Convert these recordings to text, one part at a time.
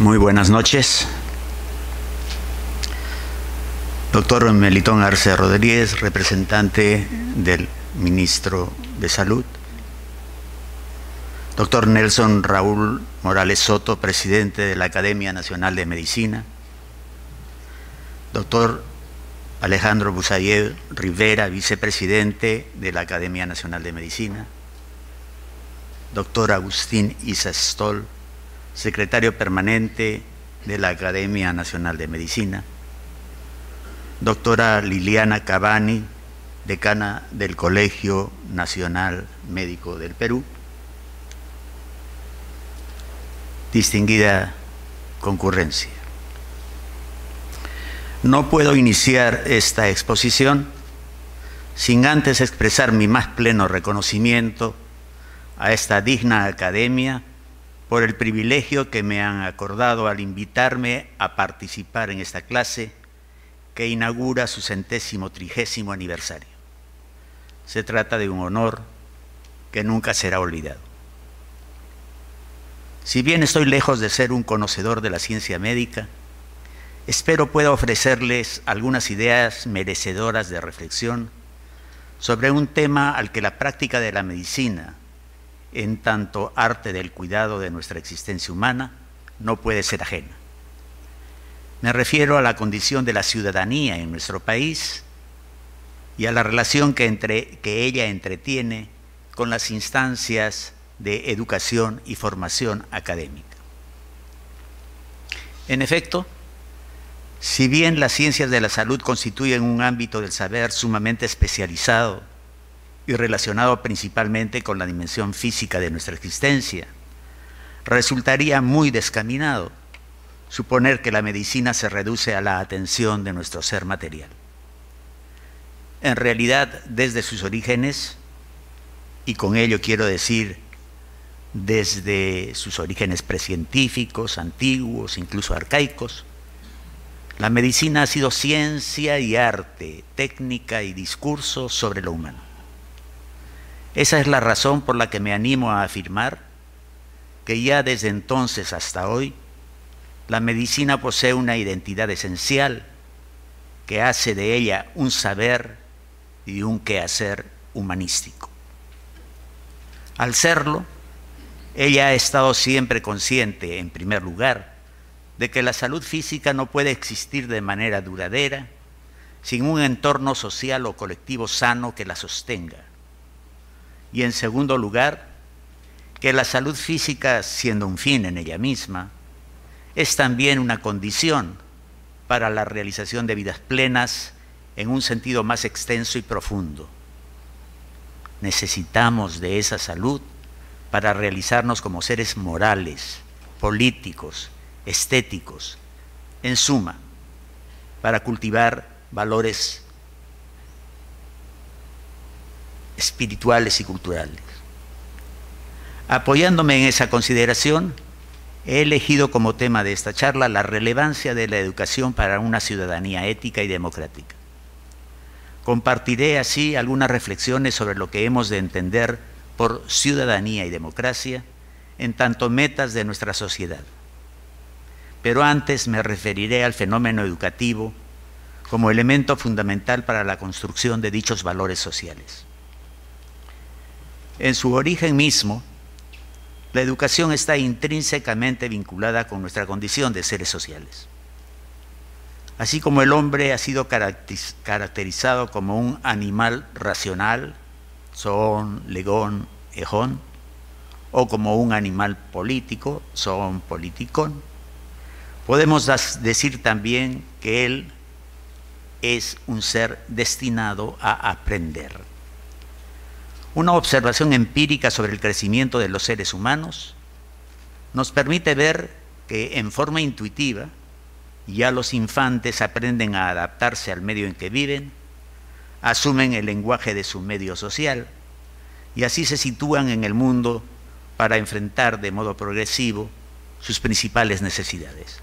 Muy buenas noches. Doctor Melitón Arce Rodríguez, representante del Ministro de Salud. Doctor Nelson Raúl Morales Soto, presidente de la Academia Nacional de Medicina. Doctor Alejandro Busayev Rivera, vicepresidente de la Academia Nacional de Medicina. Doctor Agustín Isa Stoll, secretario permanente de la Academia Nacional de Medicina. Doctora Liliana Cavani, decana del Colegio Nacional Médico del Perú. Distinguida concurrencia. No puedo iniciar esta exposición sin antes expresar mi más pleno reconocimiento a esta digna academia por el privilegio que me han acordado al invitarme a participar en esta clase que inaugura su 130º aniversario. Se trata de un honor que nunca será olvidado. Si bien estoy lejos de ser un conocedor de la ciencia médica, espero pueda ofrecerles algunas ideas merecedoras de reflexión sobre un tema al que la práctica de la medicina, en tanto arte del cuidado de nuestra existencia humana, no puede ser ajena. Me refiero a la condición de la ciudadanía en nuestro país y a la relación que ella entretiene con las instancias de educación y formación académica. En efecto, si bien las ciencias de la salud constituyen un ámbito del saber sumamente especializado y relacionado principalmente con la dimensión física de nuestra existencia, resultaría muy descaminado suponer que la medicina se reduce a la atención de nuestro ser material. En realidad, desde sus orígenes, y con ello quiero decir desde sus orígenes precientíficos, antiguos, incluso arcaicos, la medicina ha sido ciencia y arte, técnica y discurso sobre lo humano. Esa es la razón por la que me animo a afirmar que ya desde entonces hasta hoy, la medicina posee una identidad esencial que hace de ella un saber y un quehacer humanístico. Al serlo, ella ha estado siempre consciente, en primer lugar, de que la salud física no puede existir de manera duradera sin un entorno social o colectivo sano que la sostenga. Y en segundo lugar, que la salud física, siendo un fin en ella misma, es también una condición para la realización de vidas plenas en un sentido más extenso y profundo. Necesitamos de esa salud para realizarnos como seres morales, políticos, estéticos, en suma, para cultivar valores espirituales y culturales. Apoyándome en esa consideración, he elegido como tema de esta charla la relevancia de la educación para una ciudadanía ética y democrática. Compartiré así algunas reflexiones sobre lo que hemos de entender por ciudadanía y democracia en tanto metas de nuestra sociedad. Pero antes me referiré al fenómeno educativo como elemento fundamental para la construcción de dichos valores sociales. En su origen mismo, la educación está intrínsecamente vinculada con nuestra condición de seres sociales. Así como el hombre ha sido caracterizado como un animal racional, zoon, legón, ejón, o como un animal político, zoon, politicón, podemos decir también que él es un ser destinado a aprender. Una observación empírica sobre el crecimiento de los seres humanos nos permite ver que en forma intuitiva ya los infantes aprenden a adaptarse al medio en que viven, asumen el lenguaje de su medio social y así se sitúan en el mundo para enfrentar de modo progresivo sus principales necesidades.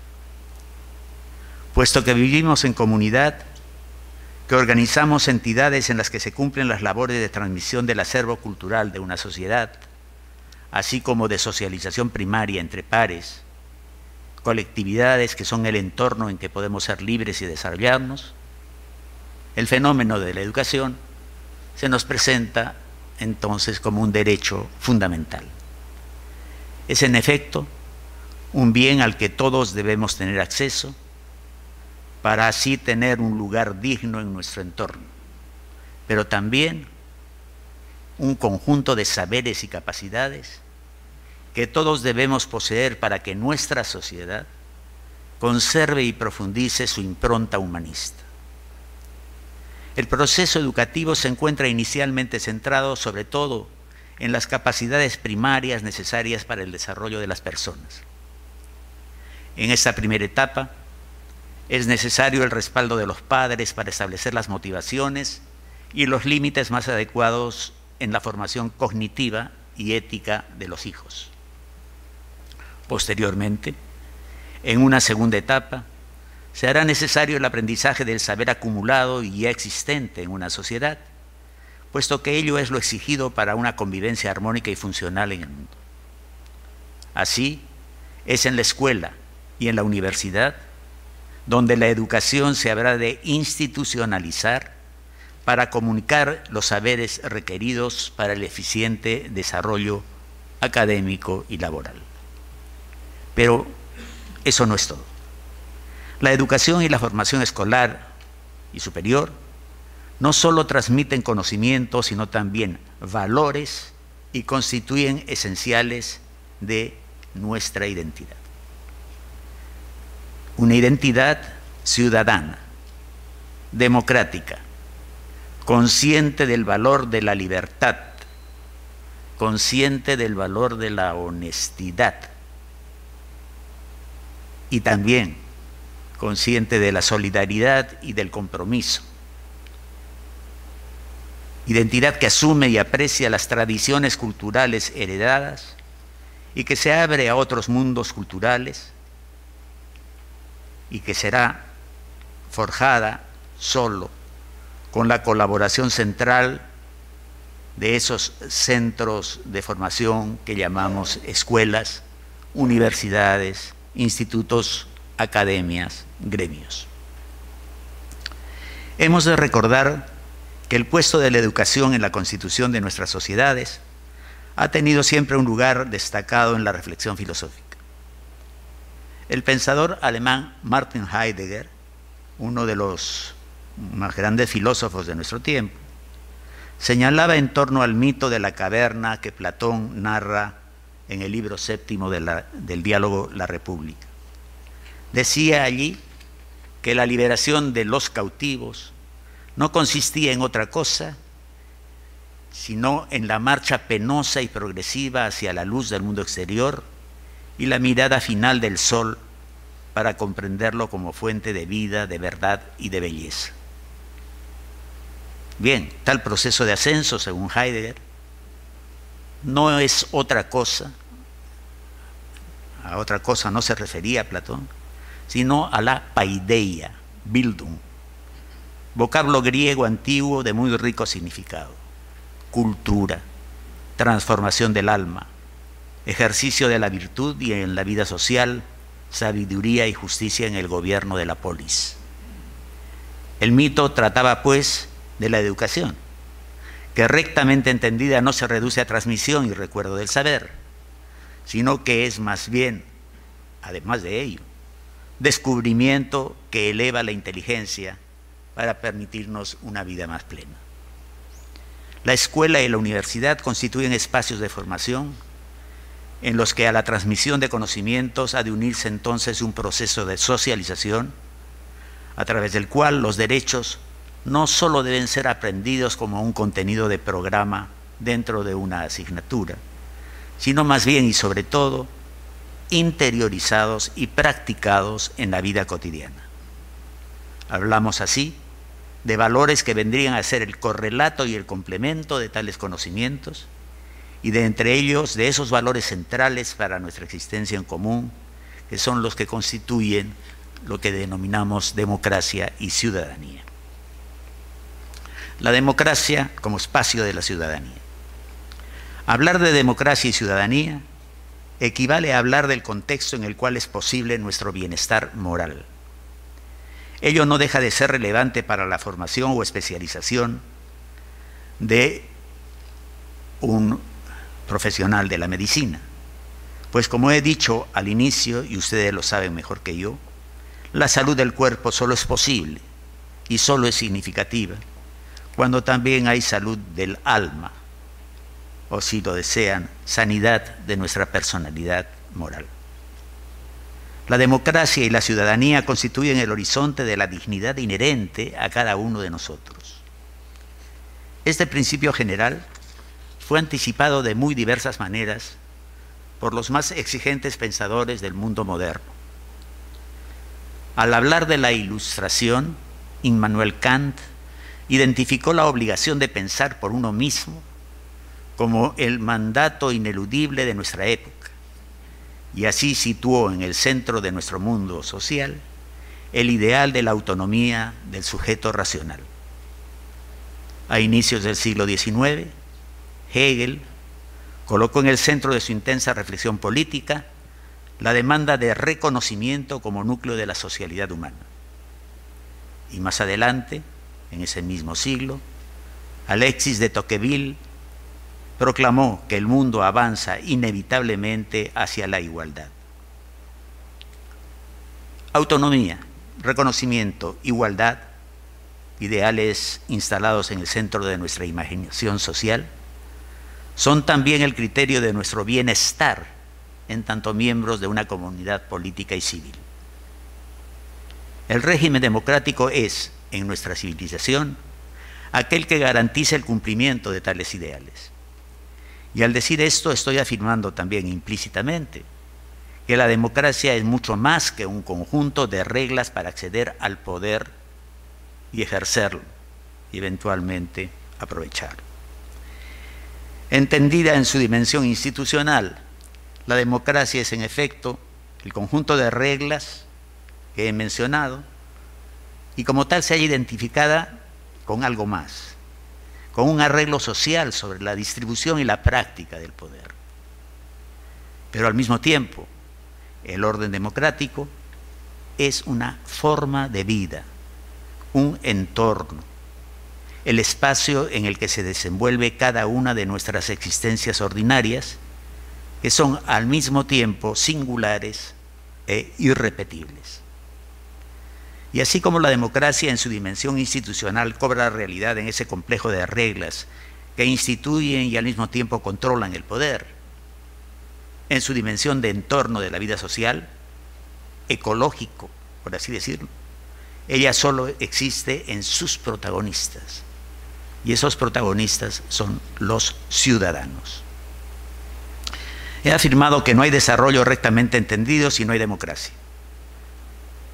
Puesto que vivimos en comunidad, que organizamos entidades en las que se cumplen las labores de transmisión del acervo cultural de una sociedad, así como de socialización primaria entre pares, colectividades que son el entorno en que podemos ser libres y desarrollarnos, el fenómeno de la educación se nos presenta entonces como un derecho fundamental. Es en efecto un bien al que todos debemos tener acceso para así tener un lugar digno en nuestro entorno, pero también un conjunto de saberes y capacidades que todos debemos poseer para que nuestra sociedad conserve y profundice su impronta humanista. El proceso educativo se encuentra inicialmente centrado sobre todo en las capacidades primarias necesarias para el desarrollo de las personas. En esta primera etapa es necesario el respaldo de los padres para establecer las motivaciones y los límites más adecuados en la formación cognitiva y ética de los hijos. Posteriormente, en una segunda etapa, se hará necesario el aprendizaje del saber acumulado y ya existente en una sociedad, puesto que ello es lo exigido para una convivencia armónica y funcional en el mundo. Así, es en la escuela y en la universidad donde la educación se habrá de institucionalizar para comunicar los saberes requeridos para el eficiente desarrollo académico y laboral. Pero eso no es todo. La educación y la formación escolar y superior no solo transmiten conocimientos, sino también valores y constituyen esenciales de nuestra identidad. Una identidad ciudadana, democrática, consciente del valor de la libertad, consciente del valor de la honestidad y también consciente de la solidaridad y del compromiso. Identidad que asume y aprecia las tradiciones culturales heredadas y que se abre a otros mundos culturales y que será forjada solo con la colaboración central de esos centros de formación que llamamos escuelas, universidades, institutos, academias, gremios. Hemos de recordar que el puesto de la educación en la constitución de nuestras sociedades ha tenido siempre un lugar destacado en la reflexión filosófica. El pensador alemán Martin Heidegger, uno de los más grandes filósofos de nuestro tiempo, señalaba en torno al mito de la caverna que Platón narra en el libro séptimo del diálogo La República. Decía allí que la liberación de los cautivos no consistía en otra cosa, sino en la marcha penosa y progresiva hacia la luz del mundo exterior y la mirada final del sol para comprenderlo como fuente de vida, de verdad y de belleza. Bien, tal proceso de ascenso, según Heidegger, no es otra cosa, a otra cosa no se refería Platón, sino a la paideia, Bildung, vocablo griego antiguo de muy rico significado, cultura, transformación del alma, ejercicio de la virtud y en la vida social, sabiduría y justicia en el gobierno de la polis. El mito trataba, pues, de la educación, que rectamente entendida no se reduce a transmisión y recuerdo del saber, sino que es más bien, además de ello, descubrimiento que eleva la inteligencia para permitirnos una vida más plena. La escuela y la universidad constituyen espacios de formación en los que a la transmisión de conocimientos ha de unirse entonces un proceso de socialización a través del cual los derechos no solo deben ser aprendidos como un contenido de programa dentro de una asignatura, sino más bien y sobre todo interiorizados y practicados en la vida cotidiana. Hablamos así de valores que vendrían a ser el correlato y el complemento de tales conocimientos y de entre ellos de esos valores centrales para nuestra existencia en común, que son los que constituyen lo que denominamos democracia y ciudadanía. La democracia como espacio de la ciudadanía. Hablar de democracia y ciudadanía equivale a hablar del contexto en el cual es posible nuestro bienestar moral. Ello no deja de ser relevante para la formación o especialización de un profesional de la medicina. Pues como he dicho al inicio, y ustedes lo saben mejor que yo, la salud del cuerpo solo es posible y solo es significativa cuando también hay salud del alma, o si lo desean, sanidad de nuestra personalidad moral. La democracia y la ciudadanía constituyen el horizonte de la dignidad inherente a cada uno de nosotros. Este principio general fue anticipado de muy diversas maneras por los más exigentes pensadores del mundo moderno. Al hablar de la Ilustración, Immanuel Kant identificó la obligación de pensar por uno mismo como el mandato ineludible de nuestra época, y así situó en el centro de nuestro mundo social el ideal de la autonomía del sujeto racional. A inicios del siglo XIX, Hegel colocó en el centro de su intensa reflexión política la demanda de reconocimiento como núcleo de la socialidad humana. Y más adelante, en ese mismo siglo, Alexis de Tocqueville proclamó que el mundo avanza inevitablemente hacia la igualdad. Autonomía, reconocimiento, igualdad, ideales instalados en el centro de nuestra imaginación social, son también el criterio de nuestro bienestar en tanto miembros de una comunidad política y civil. El régimen democrático es, en nuestra civilización, aquel que garantiza el cumplimiento de tales ideales. Y al decir esto estoy afirmando también implícitamente que la democracia es mucho más que un conjunto de reglas para acceder al poder y ejercerlo y eventualmente aprovecharlo. Entendida en su dimensión institucional, la democracia es en efecto el conjunto de reglas que he mencionado y como tal se halla identificada con algo más, con un arreglo social sobre la distribución y la práctica del poder. Pero al mismo tiempo, el orden democrático es una forma de vida, un entorno, el espacio en el que se desenvuelve cada una de nuestras existencias ordinarias, que son al mismo tiempo singulares e irrepetibles. Y así como la democracia en su dimensión institucional cobra realidad en ese complejo de reglas que instituyen y al mismo tiempo controlan el poder, en su dimensión de entorno de la vida social, ecológico, por así decirlo, ella solo existe en sus protagonistas. Y esos protagonistas son los ciudadanos. He afirmado que no hay desarrollo rectamente entendido si no hay democracia.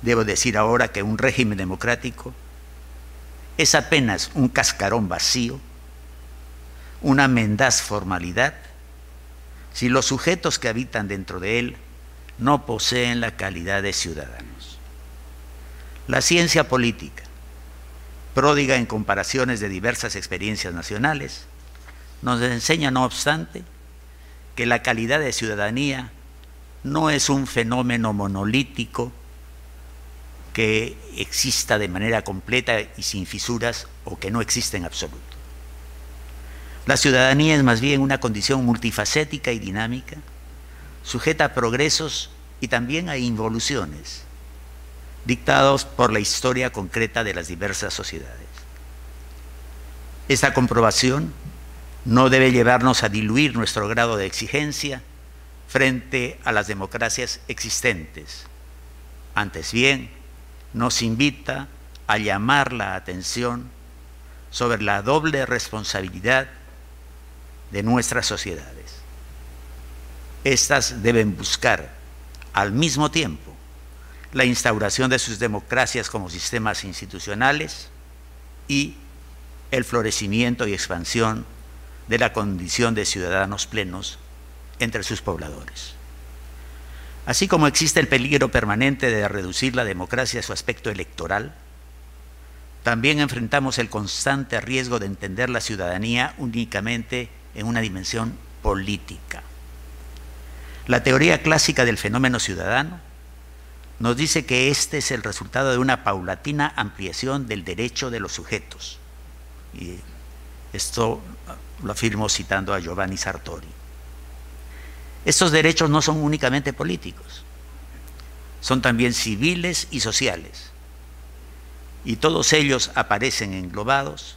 Debo decir ahora que un régimen democrático es apenas un cascarón vacío, una mendaz formalidad, si los sujetos que habitan dentro de él no poseen la calidad de ciudadanos. La ciencia política, pródiga en comparaciones de diversas experiencias nacionales, nos enseña, no obstante, que la calidad de ciudadanía no es un fenómeno monolítico que exista de manera completa y sin fisuras o que no existe en absoluto. La ciudadanía es más bien una condición multifacética y dinámica, sujeta a progresos y también a involuciones, dictados por la historia concreta de las diversas sociedades. Esta comprobación no debe llevarnos a diluir nuestro grado de exigencia frente a las democracias existentes. Antes bien, nos invita a llamar la atención sobre la doble responsabilidad de nuestras sociedades. Estas deben buscar al mismo tiempo la instauración de sus democracias como sistemas institucionales y el florecimiento y expansión de la condición de ciudadanos plenos entre sus pobladores. Así como existe el peligro permanente de reducir la democracia a su aspecto electoral, también enfrentamos el constante riesgo de entender la ciudadanía únicamente en una dimensión política. La teoría clásica del fenómeno ciudadano nos dice que este es el resultado de una paulatina ampliación del derecho de los sujetos. Y esto lo afirmo citando a Giovanni Sartori. Estos derechos no son únicamente políticos, son también civiles y sociales. Y todos ellos aparecen englobados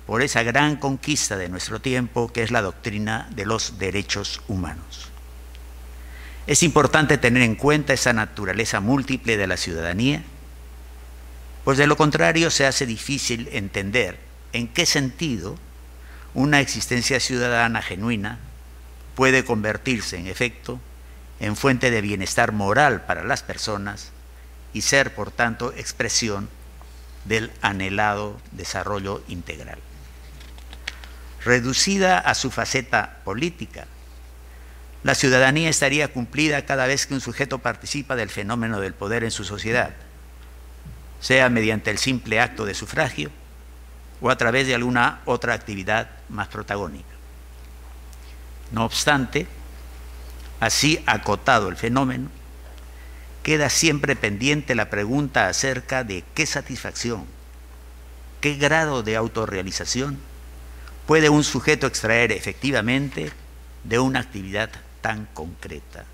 por esa gran conquista de nuestro tiempo que es la doctrina de los derechos humanos. Es importante tener en cuenta esa naturaleza múltiple de la ciudadanía, pues de lo contrario se hace difícil entender en qué sentido una existencia ciudadana genuina puede convertirse, en efecto, en fuente de bienestar moral para las personas y ser, por tanto, expresión del anhelado desarrollo integral. Reducida a su faceta política, la ciudadanía estaría cumplida cada vez que un sujeto participa del fenómeno del poder en su sociedad, sea mediante el simple acto de sufragio o a través de alguna otra actividad más protagónica. No obstante, así acotado el fenómeno, queda siempre pendiente la pregunta acerca de qué satisfacción, qué grado de autorrealización puede un sujeto extraer efectivamente de una actividad tan concreta.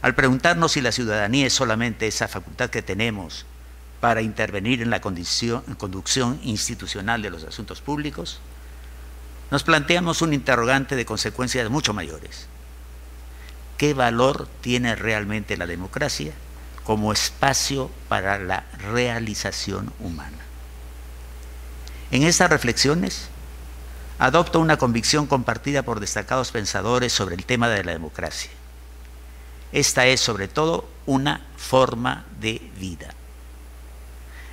Al preguntarnos si la ciudadanía es solamente esa facultad que tenemos para intervenir en la conducción institucional de los asuntos públicos, nos planteamos un interrogante de consecuencias mucho mayores. ¿Qué valor tiene realmente la democracia como espacio para la realización humana? En estas reflexiones adopto una convicción compartida por destacados pensadores sobre el tema de la democracia. Esta es, sobre todo, una forma de vida.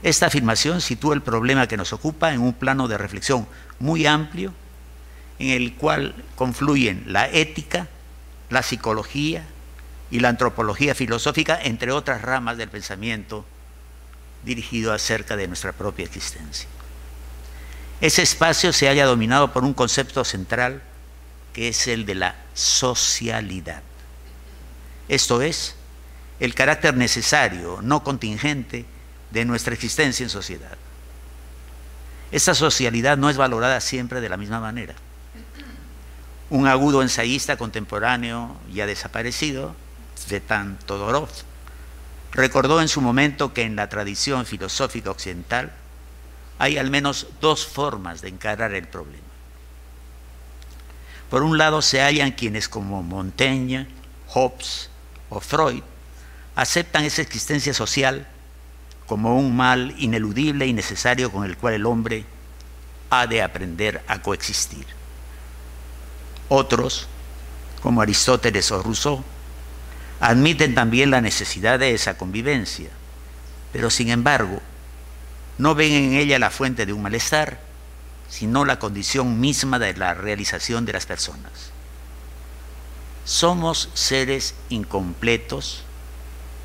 Esta afirmación sitúa el problema que nos ocupa en un plano de reflexión muy amplio, en el cual confluyen la ética, la psicología y la antropología filosófica, entre otras ramas del pensamiento dirigido acerca de nuestra propia existencia. Ese espacio se halla dominado por un concepto central que es el de la socialidad. Esto es, el carácter necesario, no contingente, de nuestra existencia en sociedad. Esta socialidad no es valorada siempre de la misma manera. Un agudo ensayista contemporáneo ya desaparecido, Tzvetan Todorov, recordó en su momento que en la tradición filosófica occidental hay al menos dos formas de encarar el problema. Por un lado se hallan quienes como Montaigne, Hobbes o Freud aceptan esa existencia social como un mal ineludible y necesario con el cual el hombre ha de aprender a coexistir. Otros, como Aristóteles o Rousseau, admiten también la necesidad de esa convivencia, pero sin embargo no ven en ella la fuente de un malestar, sino la condición misma de la realización de las personas. Somos seres incompletos,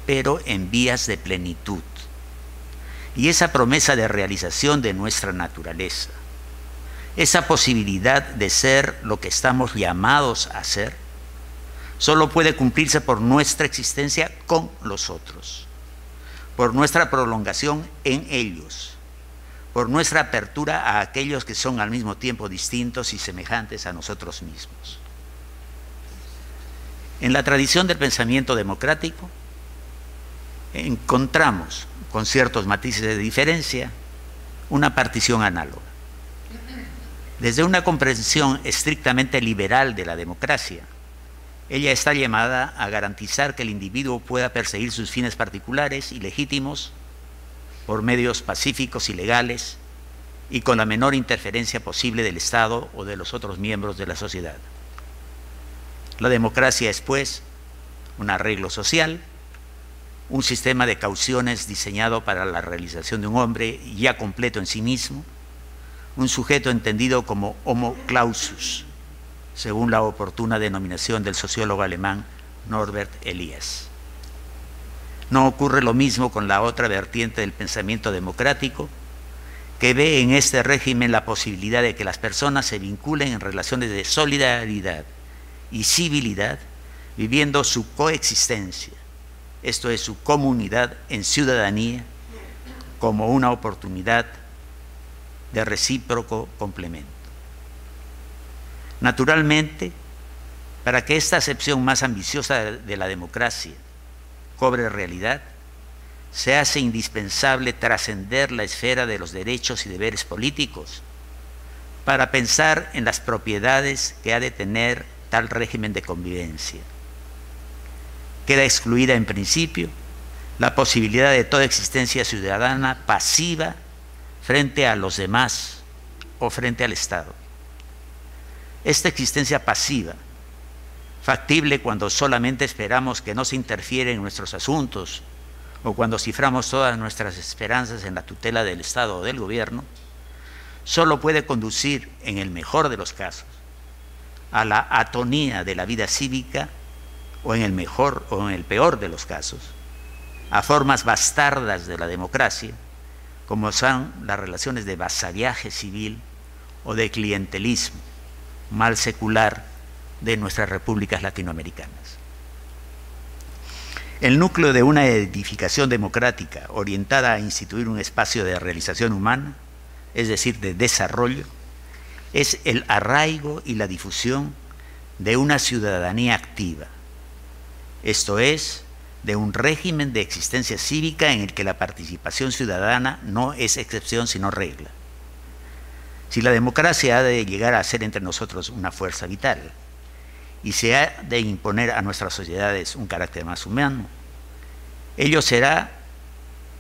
pero en vías de plenitud. Y esa promesa de realización de nuestra naturaleza, esa posibilidad de ser lo que estamos llamados a ser, solo puede cumplirse por nuestra existencia con los otros, por nuestra prolongación en ellos, por nuestra apertura a aquellos que son al mismo tiempo distintos y semejantes a nosotros mismos. En la tradición del pensamiento democrático encontramos, con ciertos matices de diferencia, una partición análoga. Desde una comprensión estrictamente liberal de la democracia, ella está llamada a garantizar que el individuo pueda perseguir sus fines particulares y legítimos por medios pacíficos y legales y con la menor interferencia posible del Estado o de los otros miembros de la sociedad. La democracia es, pues, un arreglo social, un sistema de cauciones diseñado para la realización de un hombre ya completo en sí mismo, un sujeto entendido como homo clausus, según la oportuna denominación del sociólogo alemán Norbert Elias. No ocurre lo mismo con la otra vertiente del pensamiento democrático, que ve en este régimen la posibilidad de que las personas se vinculen en relaciones de solidaridad y civilidad viviendo su coexistencia, esto es, su comunidad en ciudadanía, como una oportunidad de recíproco complemento. Naturalmente, para que esta acepción más ambiciosa de la democracia cobre realidad, se hace indispensable trascender la esfera de los derechos y deberes políticos para pensar en las propiedades que ha de tener tal régimen de convivencia. Queda excluida en principio la posibilidad de toda existencia ciudadana pasiva frente a los demás o frente al Estado. Esta existencia pasiva, factible cuando solamente esperamos que no se interfiera en nuestros asuntos o cuando ciframos todas nuestras esperanzas en la tutela del Estado o del gobierno, solo puede conducir, en el mejor de los casos, a la atonía de la vida cívica o en el mejor o en el peor de los casos, a formas bastardas de la democracia, como son las relaciones de vasallaje civil o de clientelismo, mal secular de nuestras repúblicas latinoamericanas. El núcleo de una edificación democrática orientada a instituir un espacio de realización humana, es decir, de desarrollo, es el arraigo y la difusión de una ciudadanía activa, esto es, de un régimen de existencia cívica en el que la participación ciudadana no es excepción sino regla. Si la democracia ha de llegar a ser entre nosotros una fuerza vital y se ha de imponer a nuestras sociedades un carácter más humano, ello será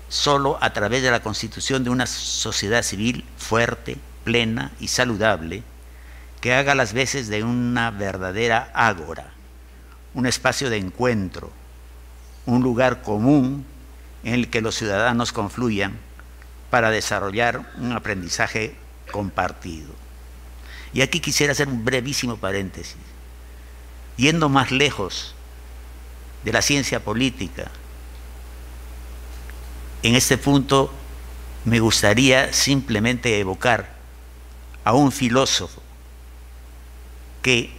solo a través de la constitución de una sociedad civil fuerte, plena y saludable que haga las veces de una verdadera ágora, un espacio de encuentro, un lugar común en el que los ciudadanos confluyan para desarrollar un aprendizaje compartido. Y aquí quisiera hacer un brevísimo paréntesis. Yendo más lejos de la ciencia política, en este punto me gustaría simplemente evocar a un filósofo que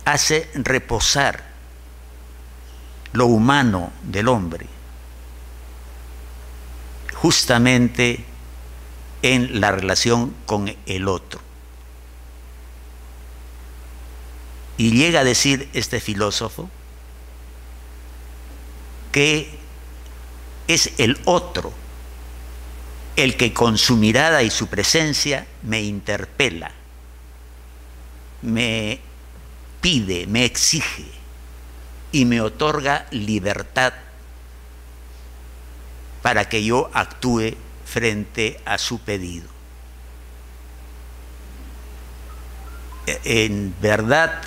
hace reposar lo humano del hombre justamente en la relación con el otro. Y llega a decir este filósofo que es el otro el que con su mirada y su presencia me interpela, me pide, me exige y me otorga libertad para que yo actúe frente a su pedido. En verdad,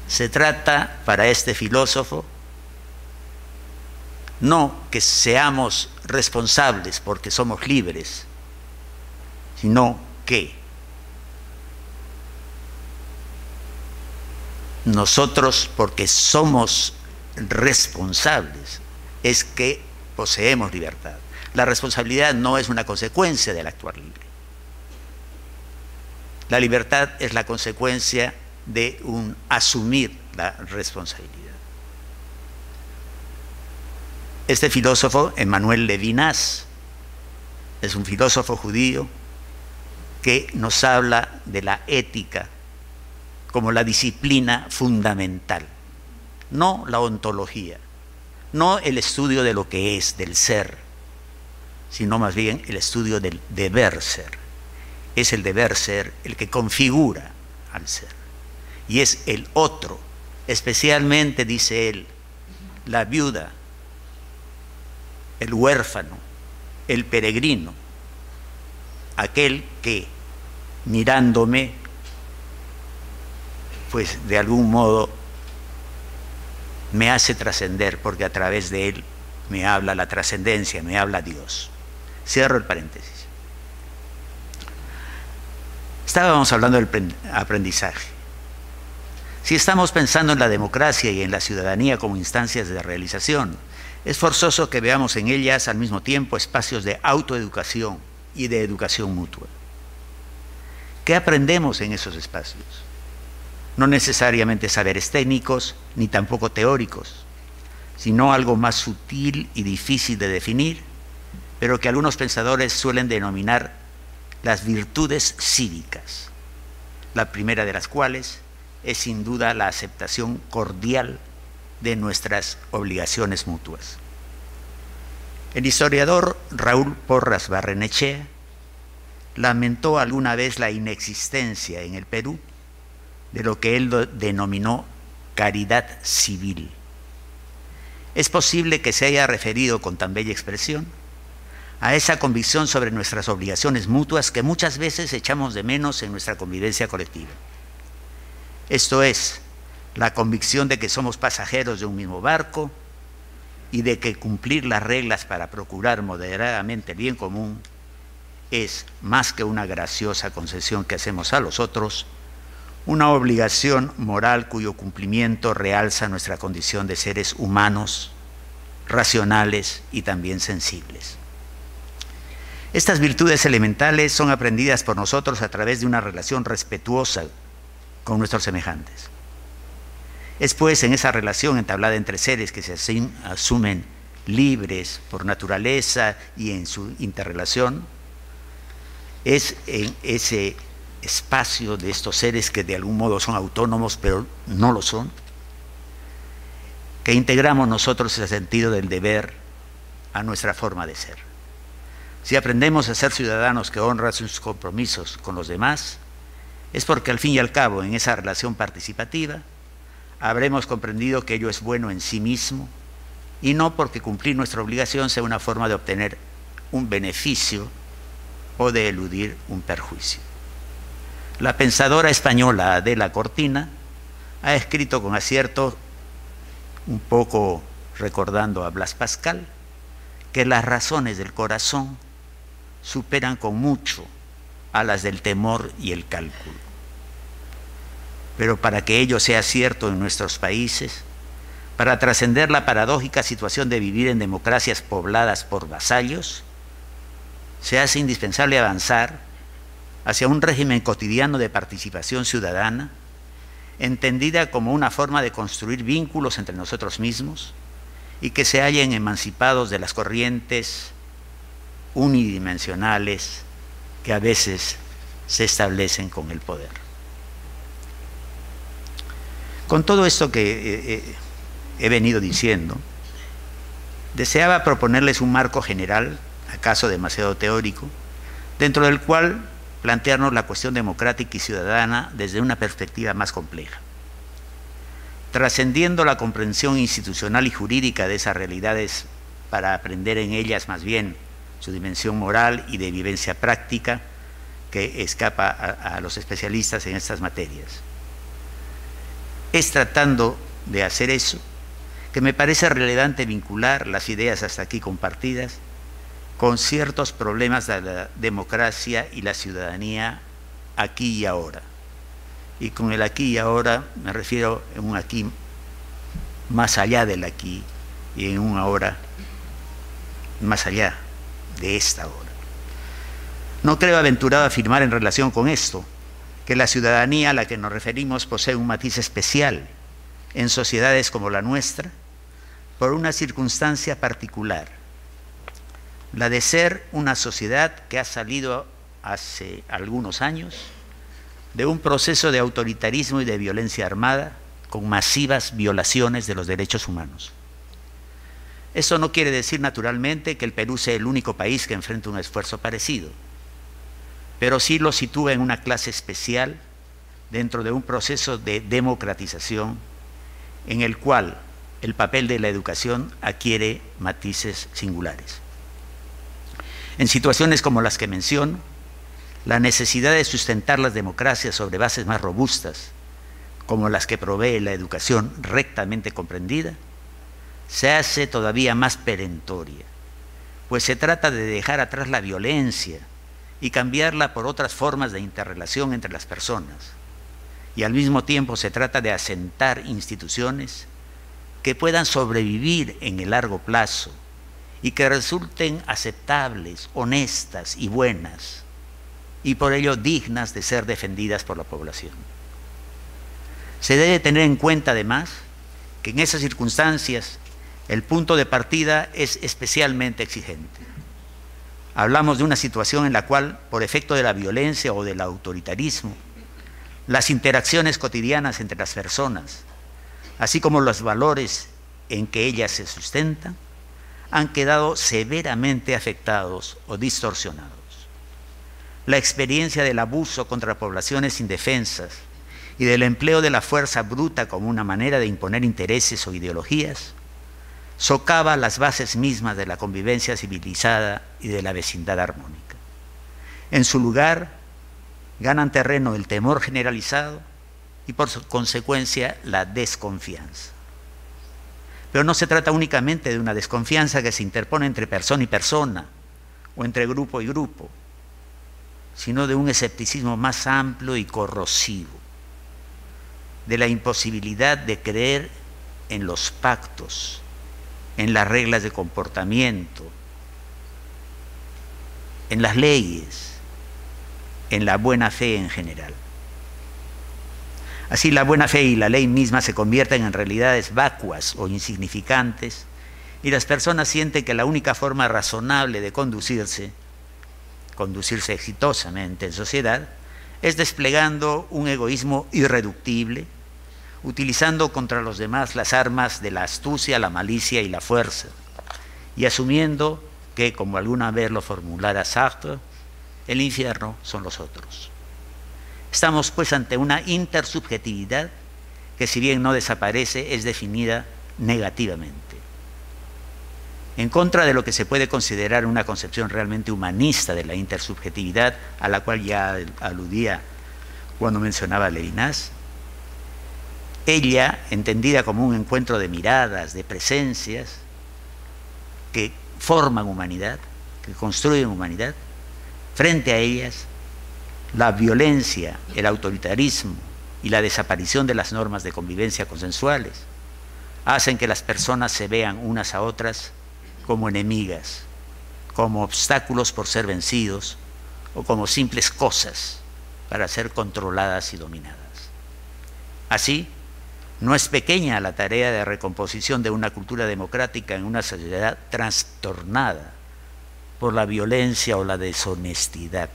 se trata para este filósofo no que seamos responsables porque somos libres, sino que nosotros, porque somos responsables, es que poseemos libertad. La responsabilidad no es una consecuencia del actuar libre. La libertad es la consecuencia de un asumir la responsabilidad. Este filósofo, Emmanuel Levinas, es un filósofo judío que nos habla de la ética como la disciplina fundamental, no la ontología, no el estudio de lo que es, del ser, sino más bien el estudio del deber ser. Es el deber ser el que configura al ser. Y es el otro, especialmente, dice él, la viuda, el huérfano, el peregrino, aquel que mirándome, pues de algún modo me hace trascender, porque a través de él me habla la trascendencia, me habla Dios. Cierro el paréntesis. Estábamos hablando del aprendizaje. Si estamos pensando en la democracia y en la ciudadanía como instancias de realización, es forzoso que veamos en ellas al mismo tiempo espacios de autoeducación y de educación mutua. ¿Qué aprendemos en esos espacios? no necesariamente saberes técnicos ni tampoco teóricos, sino algo más sutil y difícil de definir, pero que algunos pensadores suelen denominar las virtudes cívicas, la primera de las cuales es sin duda la aceptación cordial de nuestras obligaciones mutuas. El historiador Raúl Porras Barrenechea lamentó alguna vez la inexistencia en el Perú de lo que él denominó caridad civil. Es posible que se haya referido con tan bella expresión a esa convicción sobre nuestras obligaciones mutuas que muchas veces echamos de menos en nuestra convivencia colectiva. Esto es, la convicción de que somos pasajeros de un mismo barco y de que cumplir las reglas para procurar moderadamente el bien común es, más que una graciosa concesión que hacemos a los otros, una obligación moral cuyo cumplimiento realza nuestra condición de seres humanos, racionales y también sensibles. Estas virtudes elementales son aprendidas por nosotros a través de una relación respetuosa con nuestros semejantes. Es pues en esa relación entablada entre seres que se asumen libres por naturaleza y en su interrelación, es en ese espacio de estos seres que de algún modo son autónomos pero no lo son, que integramos nosotros ese sentido del deber a nuestra forma de ser. Si aprendemos a ser ciudadanos que honran sus compromisos con los demás, es porque al fin y al cabo en esa relación participativa habremos comprendido que ello es bueno en sí mismo y no porque cumplir nuestra obligación sea una forma de obtener un beneficio o de eludir un perjuicio. La pensadora española Adela Cortina ha escrito con acierto, un poco recordando a Blas Pascal, que las razones del corazón superan con mucho a las del temor y el cálculo. Pero para que ello sea cierto en nuestros países, para trascender la paradójica situación de vivir en democracias pobladas por vasallos, se hace indispensable avanzar hacia un régimen cotidiano de participación ciudadana, entendida como una forma de construir vínculos entre nosotros mismos y que se hallen emancipados de las corrientes unidimensionales que a veces se establecen con el poder. Con todo esto que he venido diciendo, deseaba proponerles un marco general, acaso demasiado teórico, dentro del cual plantearnos la cuestión democrática y ciudadana desde una perspectiva más compleja. Trascendiendo la comprensión institucional y jurídica de esas realidades para aprender en ellas más bien su dimensión moral y de vivencia práctica que escapa a los especialistas en estas materias. Es tratando de hacer eso que me parece relevante vincular las ideas hasta aquí compartidas con ciertos problemas de la democracia y la ciudadanía aquí y ahora. Y con el aquí y ahora me refiero a un aquí más allá del aquí y en un ahora más allá de esta hora. No creo aventurado afirmar en relación con esto que la ciudadanía a la que nos referimos posee un matiz especial en sociedades como la nuestra por una circunstancia particular, la de ser una sociedad que ha salido hace algunos años de un proceso de autoritarismo y de violencia armada con masivas violaciones de los derechos humanos. Eso no quiere decir naturalmente que el Perú sea el único país que enfrenta un esfuerzo parecido, pero sí lo sitúa en una clase especial dentro de un proceso de democratización en el cual el papel de la educación adquiere matices singulares. En situaciones como las que menciono, la necesidad de sustentar las democracias sobre bases más robustas, como las que provee la educación rectamente comprendida, se hace todavía más perentoria, pues se trata de dejar atrás la violencia y cambiarla por otras formas de interrelación entre las personas. Y al mismo tiempo se trata de asentar instituciones que puedan sobrevivir en el largo plazo y que resulten aceptables, honestas y buenas, y por ello dignas de ser defendidas por la población. Se debe tener en cuenta, además, que en esas circunstancias el punto de partida es especialmente exigente. Hablamos de una situación en la cual, por efecto de la violencia o del autoritarismo, las interacciones cotidianas entre las personas, así como los valores en que ellas se sustentan, han quedado severamente afectados o distorsionados. La experiencia del abuso contra poblaciones indefensas y del empleo de la fuerza bruta como una manera de imponer intereses o ideologías socava las bases mismas de la convivencia civilizada y de la vecindad armónica. En su lugar, ganan terreno el temor generalizado y por consecuencia la desconfianza. Pero no se trata únicamente de una desconfianza que se interpone entre persona y persona o entre grupo y grupo, sino de un escepticismo más amplio y corrosivo, de la imposibilidad de creer en los pactos, en las reglas de comportamiento, en las leyes, en la buena fe en general. Así, la buena fe y la ley misma se convierten en realidades vacuas o insignificantes, y las personas sienten que la única forma razonable de conducirse exitosamente en sociedad, es desplegando un egoísmo irreductible, utilizando contra los demás las armas de la astucia, la malicia y la fuerza, y asumiendo que, como alguna vez lo formulara Sartre, el infierno son los otros. Estamos pues ante una intersubjetividad que, si bien no desaparece, es definida negativamente, en contra de lo que se puede considerar una concepción realmente humanista de la intersubjetividad, a la cual ya aludía cuando mencionaba a Levinas. Ella, entendida como un encuentro de miradas, de presencias, que forman humanidad, que construyen humanidad, frente a ellas, la violencia, el autoritarismo y la desaparición de las normas de convivencia consensuales hacen que las personas se vean unas a otras como enemigas, como obstáculos por ser vencidos o como simples cosas para ser controladas y dominadas. Así, no es pequeña la tarea de recomposición de una cultura democrática en una sociedad trastornada por la violencia o la deshonestidad.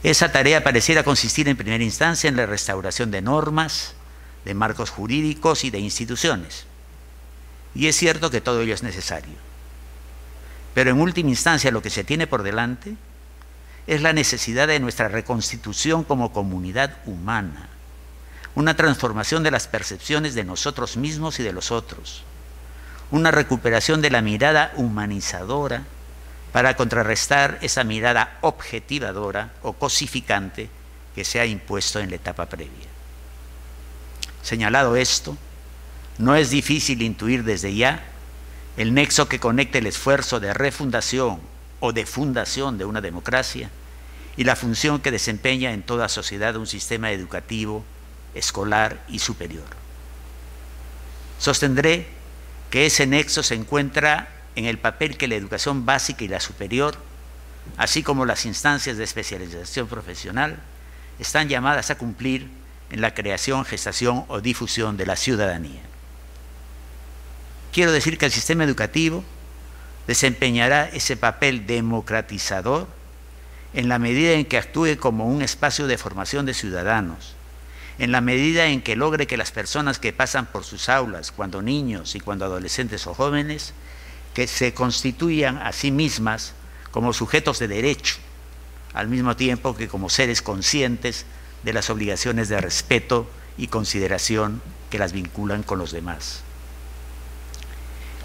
Esa tarea pareciera consistir en primera instancia en la restauración de normas, de marcos jurídicos y de instituciones. Y es cierto que todo ello es necesario. Pero en última instancia lo que se tiene por delante es la necesidad de nuestra reconstitución como comunidad humana, una transformación de las percepciones de nosotros mismos y de los otros, una recuperación de la mirada humanizadora para contrarrestar esa mirada objetivadora o cosificante que se ha impuesto en la etapa previa. Señalado esto, no es difícil intuir desde ya el nexo que conecta el esfuerzo de refundación o de fundación de una democracia y la función que desempeña en toda sociedad un sistema educativo, escolar y superior. Sostendré que ese nexo se encuentra en el papel que la educación básica y la superior, así como las instancias de especialización profesional, están llamadas a cumplir en la creación, gestación o difusión de la ciudadanía. Quiero decir que el sistema educativo desempeñará ese papel democratizador en la medida en que actúe como un espacio de formación de ciudadanos, en la medida en que logre que las personas que pasan por sus aulas, cuando niños y cuando adolescentes o jóvenes, que se constituyan a sí mismas como sujetos de derecho, al mismo tiempo que como seres conscientes de las obligaciones de respeto y consideración que las vinculan con los demás.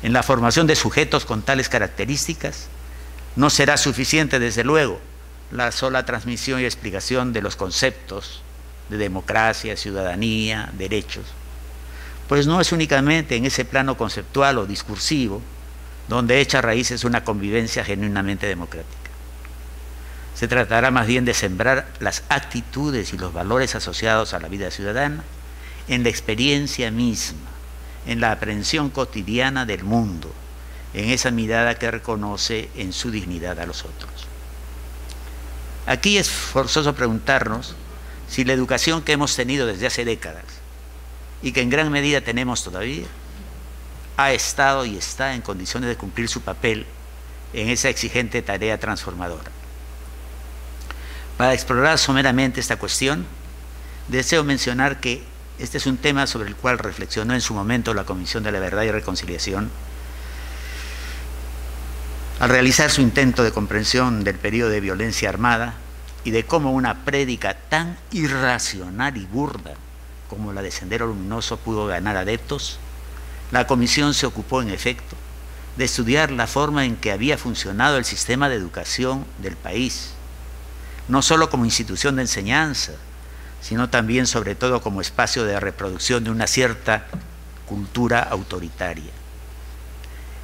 En la formación de sujetos con tales características, no será suficiente, desde luego, la sola transmisión y explicación de los conceptos de democracia, ciudadanía, derechos, pues no es únicamente en ese plano conceptual o discursivo donde echa raíces una convivencia genuinamente democrática. Se tratará más bien de sembrar las actitudes y los valores asociados a la vida ciudadana en la experiencia misma, en la aprehensión cotidiana del mundo, en esa mirada que reconoce en su dignidad a los otros. Aquí es forzoso preguntarnos si la educación que hemos tenido desde hace décadas y que en gran medida tenemos todavía, ha estado y está en condiciones de cumplir su papel en esa exigente tarea transformadora? Para explorar someramente esta cuestión, deseo mencionar que este es un tema sobre el cual reflexionó en su momento la Comisión de la Verdad y Reconciliación al realizar su intento de comprensión del periodo de violencia armada y de cómo una prédica tan irracional y burda como la de Sendero Luminoso pudo ganar adeptos. La comisión se ocupó, en efecto, de estudiar la forma en que había funcionado el sistema de educación del país, no solo como institución de enseñanza, sino también, sobre todo, como espacio de reproducción de una cierta cultura autoritaria.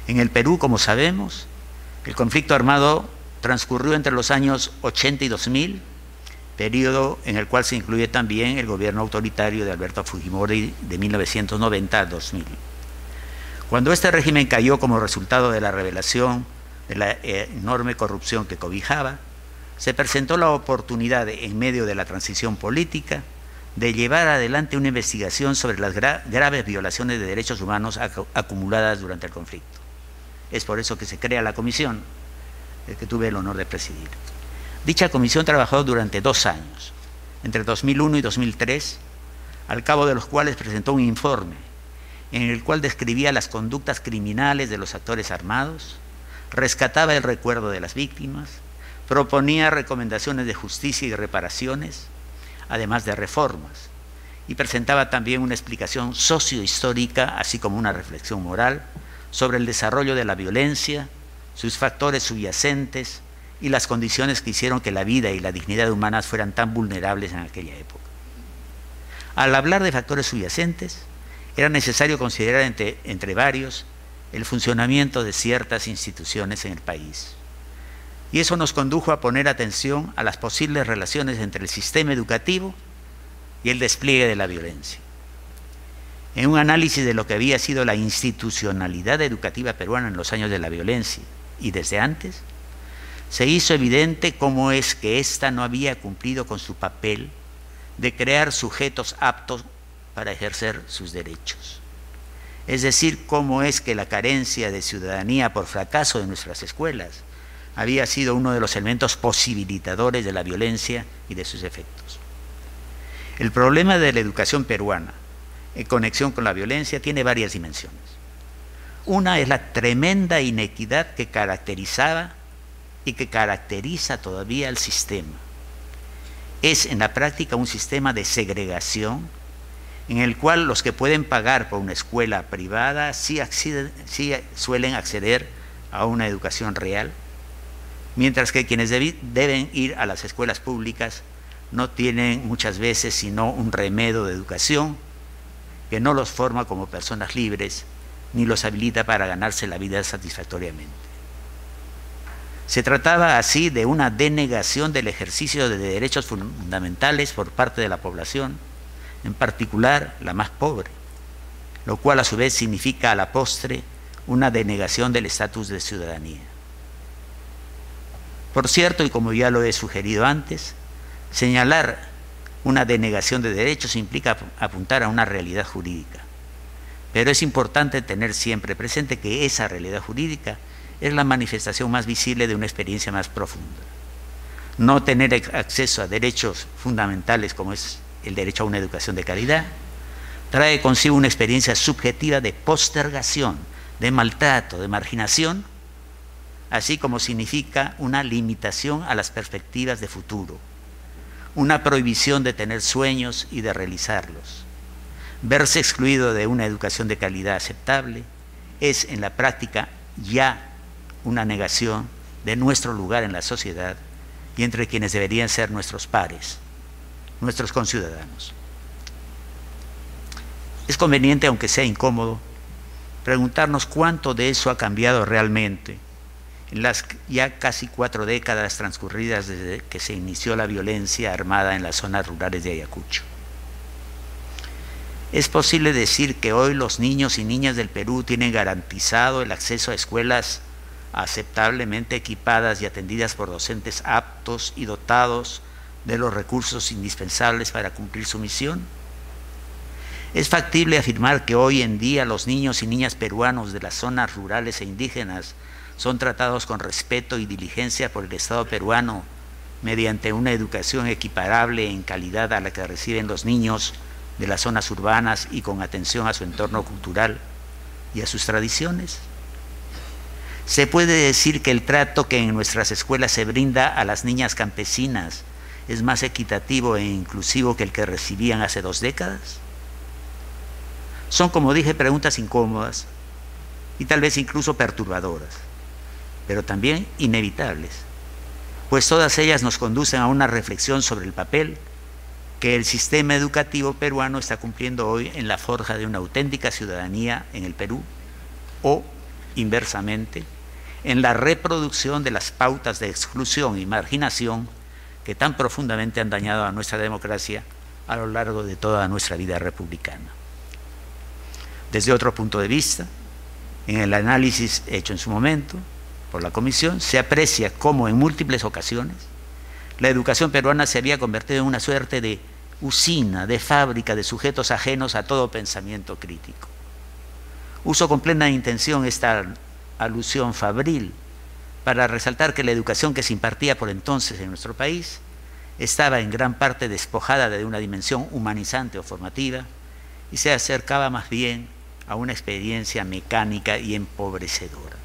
En el Perú, como sabemos, el conflicto armado transcurrió entre los años 80 y 2000, periodo en el cual se incluye también el gobierno autoritario de Alberto Fujimori de 1990 a 2000. Cuando este régimen cayó como resultado de la revelación de la enorme corrupción que cobijaba, se presentó la oportunidad, en medio de la transición política, de llevar adelante una investigación sobre las graves violaciones de derechos humanos acumuladas durante el conflicto. Es por eso que se crea la comisión, que tuve el honor de presidir. Dicha comisión trabajó durante 2 años, entre 2001 y 2003, al cabo de los cuales presentó un informe en el cual describía las conductas criminales de los actores armados, rescataba el recuerdo de las víctimas, proponía recomendaciones de justicia y reparaciones, además de reformas, y presentaba también una explicación sociohistórica, así como una reflexión moral sobre el desarrollo de la violencia, sus factores subyacentes y las condiciones que hicieron que la vida y la dignidad humanas fueran tan vulnerables en aquella época. Al hablar de factores subyacentes, era necesario considerar entre varios el funcionamiento de ciertas instituciones en el país. Y eso nos condujo a poner atención a las posibles relaciones entre el sistema educativo y el despliegue de la violencia. En un análisis de lo que había sido la institucionalidad educativa peruana en los años de la violencia y desde antes, se hizo evidente cómo es que ésta no había cumplido con su papel de crear sujetos aptos para ejercer sus derechos. Es decir, cómo es que la carencia de ciudadanía por fracaso de nuestras escuelas había sido uno de los elementos posibilitadores de la violencia y de sus efectos. El problema de la educación peruana en conexión con la violencia tiene varias dimensiones. Una es la tremenda inequidad que caracterizaba y que caracteriza todavía al sistema. Es en la práctica un sistema de segregación en el cual los que pueden pagar por una escuela privada sí suelen acceder a una educación real, mientras que quienes deben ir a las escuelas públicas no tienen muchas veces sino un remedio de educación que no los forma como personas libres ni los habilita para ganarse la vida satisfactoriamente. Se trataba así de una denegación del ejercicio de derechos fundamentales por parte de la población, en particular la más pobre, lo cual a su vez significa a la postre una denegación del estatus de ciudadanía. Por cierto, y como ya lo he sugerido antes, señalar una denegación de derechos implica apuntar a una realidad jurídica. Pero es importante tener siempre presente que esa realidad jurídica es la manifestación más visible de una experiencia más profunda. No tener acceso a derechos fundamentales como es el derecho a una educación de calidad trae consigo una experiencia subjetiva de postergación, de maltrato, de marginación, así como significa una limitación a las perspectivas de futuro, una prohibición de tener sueños y de realizarlos. Verse excluido de una educación de calidad aceptable es en la práctica ya una negación de nuestro lugar en la sociedad y entre quienes deberían ser nuestros pares, nuestros conciudadanos. Es conveniente, aunque sea incómodo, preguntarnos cuánto de eso ha cambiado realmente en las ya casi 4 décadas transcurridas desde que se inició la violencia armada en las zonas rurales de Ayacucho. Es posible decir que hoy los niños y niñas del Perú tienen garantizado el acceso a escuelas aceptablemente equipadas y atendidas por docentes aptos y dotados de los recursos indispensables para cumplir su misión? ¿Es factible afirmar que hoy en día los niños y niñas peruanos de las zonas rurales e indígenas son tratados con respeto y diligencia por el Estado peruano mediante una educación equiparable en calidad a la que reciben los niños de las zonas urbanas y con atención a su entorno cultural y a sus tradiciones? ¿Se puede decir que el trato que en nuestras escuelas se brinda a las niñas campesinas es más equitativo e inclusivo que el que recibían hace 2 décadas? Son, como dije, preguntas incómodas y tal vez incluso perturbadoras, pero también inevitables, pues todas ellas nos conducen a una reflexión sobre el papel que el sistema educativo peruano está cumpliendo hoy en la forja de una auténtica ciudadanía en el Perú, o, inversamente, en la reproducción de las pautas de exclusión y marginación que tan profundamente han dañado a nuestra democracia a lo largo de toda nuestra vida republicana. Desde otro punto de vista, en el análisis hecho en su momento por la Comisión, se aprecia cómo en múltiples ocasiones la educación peruana se había convertido en una suerte de usina, de fábrica de sujetos ajenos a todo pensamiento crítico. Uso con plena intención esta alusión fabril para resaltar que la educación que se impartía por entonces en nuestro país estaba en gran parte despojada de una dimensión humanizante o formativa y se acercaba más bien a una experiencia mecánica y empobrecedora.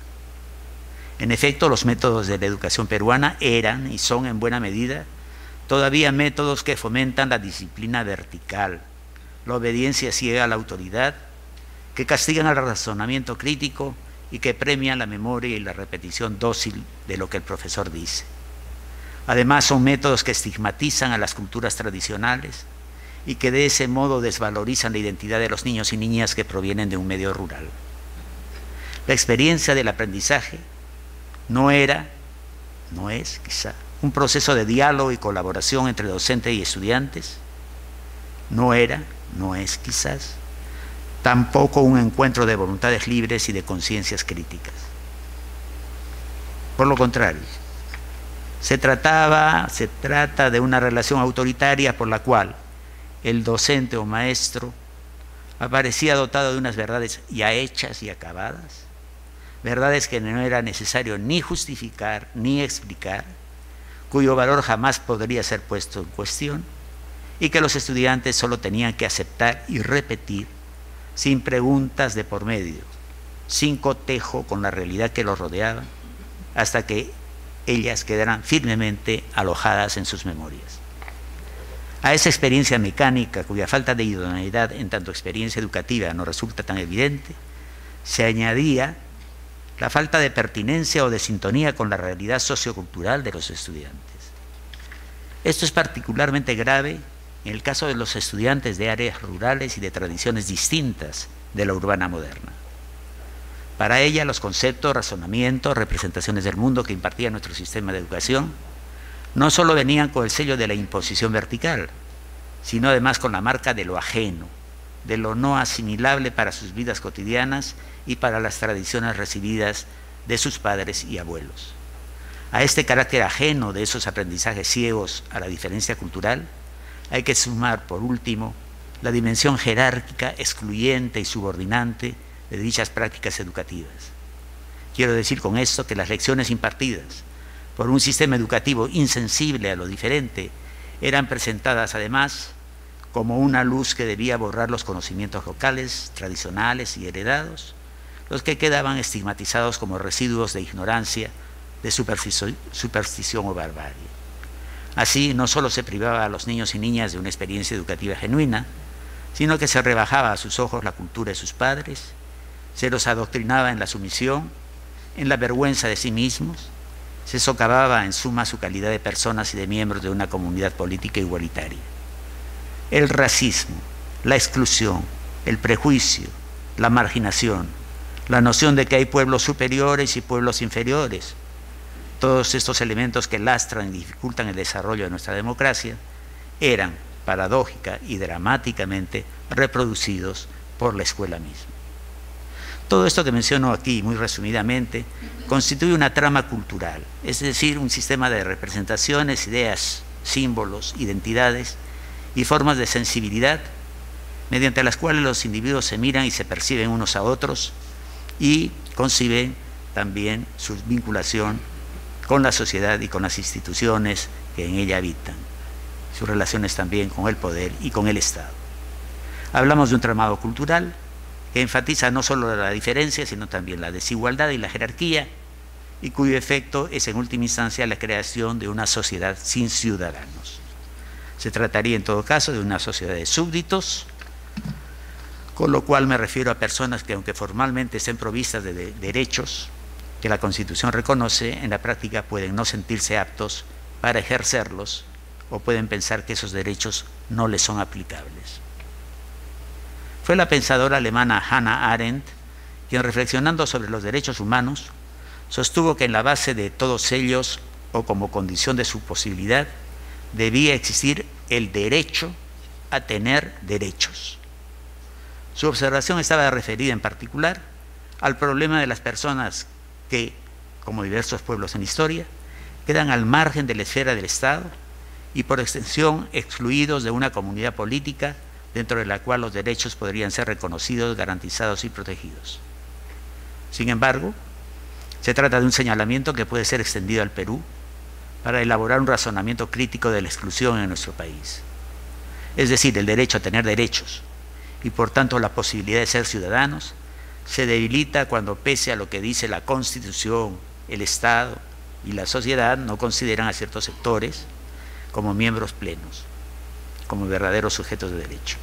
En efecto, los métodos de la educación peruana eran y son en buena medida todavía métodos que fomentan la disciplina vertical, la obediencia ciega a la autoridad, que castigan al razonamiento crítico y que premian la memoria y la repetición dócil de lo que el profesor dice. Además, son métodos que estigmatizan a las culturas tradicionales y que de ese modo desvalorizan la identidad de los niños y niñas que provienen de un medio rural. La experiencia del aprendizaje no es quizá un proceso de diálogo y colaboración entre docentes y estudiantes, no es quizás tampoco un encuentro de voluntades libres y de conciencias críticas. Por lo contrario, se trata de una relación autoritaria por la cual el docente o maestro aparecía dotado de unas verdades ya hechas y acabadas, verdades que no era necesario ni justificar ni explicar, cuyo valor jamás podría ser puesto en cuestión y que los estudiantes solo tenían que aceptar y repetir sin preguntas de por medio, sin cotejo con la realidad que los rodeaba, hasta que ellas quedaran firmemente alojadas en sus memorias. A esa experiencia mecánica, cuya falta de idoneidad en tanto experiencia educativa no resulta tan evidente, se añadía la falta de pertinencia o de sintonía con la realidad sociocultural de los estudiantes. Esto es particularmente grave en el caso de los estudiantes de áreas rurales y de tradiciones distintas de la urbana moderna. Para ella, los conceptos, razonamientos, representaciones del mundo que impartía nuestro sistema de educación no solo venían con el sello de la imposición vertical, sino además con la marca de lo ajeno, de lo no asimilable para sus vidas cotidianas y para las tradiciones recibidas de sus padres y abuelos. A este carácter ajeno de esos aprendizajes ciegos a la diferencia cultural, hay que sumar, por último, la dimensión jerárquica, excluyente y subordinante de dichas prácticas educativas. Quiero decir con esto que las lecciones impartidas por un sistema educativo insensible a lo diferente eran presentadas además como una luz que debía borrar los conocimientos locales, tradicionales y heredados, los que quedaban estigmatizados como residuos de ignorancia, de superstición o barbarie. Así, no solo se privaba a los niños y niñas de una experiencia educativa genuina, sino que se rebajaba a sus ojos la cultura de sus padres, se los adoctrinaba en la sumisión, en la vergüenza de sí mismos, se socavaba en suma su calidad de personas y de miembros de una comunidad política igualitaria. El racismo, la exclusión, el prejuicio, la marginación, la noción de que hay pueblos superiores y pueblos inferiores, todos estos elementos que lastran y dificultan el desarrollo de nuestra democracia, eran, paradójica y dramáticamente, reproducidos por la escuela misma. Todo esto que menciono aquí, muy resumidamente, constituye una trama cultural, es decir, un sistema de representaciones, ideas símbolos, identidades y formas de sensibilidad mediante las cuales los individuos se miran y se perciben unos a otros y conciben también su vinculación con la sociedad y con las instituciones que en ella habitan, sus relaciones también con el poder y con el Estado. Hablamos de un tramado cultural que enfatiza no solo la diferencia, sino también la desigualdad y la jerarquía, y cuyo efecto es en última instancia la creación de una sociedad sin ciudadanos. Se trataría en todo caso de una sociedad de súbditos, con lo cual me refiero a personas que, aunque formalmente estén provistas de derechos que la Constitución reconoce, en la práctica pueden no sentirse aptos para ejercerlos o pueden pensar que esos derechos no les son aplicables. Fue la pensadora alemana Hannah Arendt quien, reflexionando sobre los derechos humanos, sostuvo que en la base de todos ellos, o como condición de su posibilidad, debía existir el derecho a tener derechos. Su observación estaba referida en particular al problema de las personas que, como diversos pueblos en la historia, quedan al margen de la esfera del Estado y por extensión excluidos de una comunidad política dentro de la cual los derechos podrían ser reconocidos, garantizados y protegidos. Sin embargo, se trata de un señalamiento que puede ser extendido al Perú para elaborar un razonamiento crítico de la exclusión en nuestro país. Es decir, el derecho a tener derechos y por tanto la posibilidad de ser ciudadanos se debilita cuando, pese a lo que dice la Constitución, el Estado y la sociedad no consideran a ciertos sectores como miembros plenos, como verdaderos sujetos de derecho.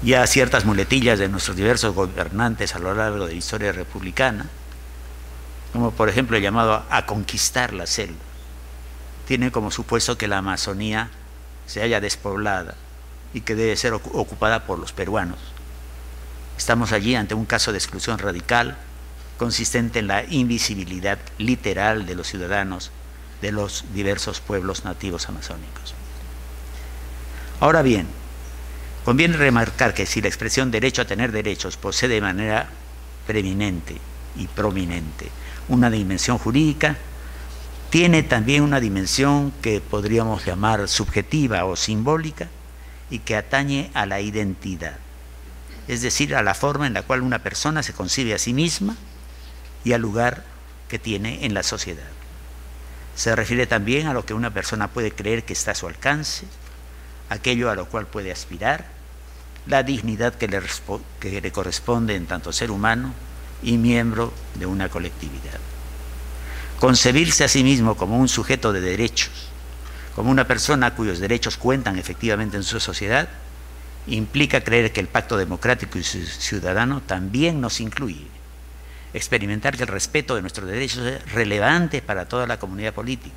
Ya ciertas muletillas de nuestros diversos gobernantes a lo largo de la historia republicana, como por ejemplo el llamado a conquistar la selva, tienen como supuesto que la Amazonía se halla despoblada y que debe ser ocupada por los peruanos. Estamos allí ante un caso de exclusión radical, consistente en la invisibilidad literal de los ciudadanos de los diversos pueblos nativos amazónicos. Ahora bien, conviene remarcar que si la expresión derecho a tener derechos posee de manera preeminente y prominente una dimensión jurídica, tiene también una dimensión que podríamos llamar subjetiva o simbólica y que atañe a la identidad, es decir, a la forma en la cual una persona se concibe a sí misma y al lugar que tiene en la sociedad. Se refiere también a lo que una persona puede creer que está a su alcance, aquello a lo cual puede aspirar, la dignidad que le corresponde en tanto ser humano y miembro de una colectividad. Concebirse a sí mismo como un sujeto de derechos, como una persona cuyos derechos cuentan efectivamente en su sociedad, implica creer que el pacto democrático y ciudadano también nos incluye. Experimentar que el respeto de nuestros derechos es relevante para toda la comunidad política.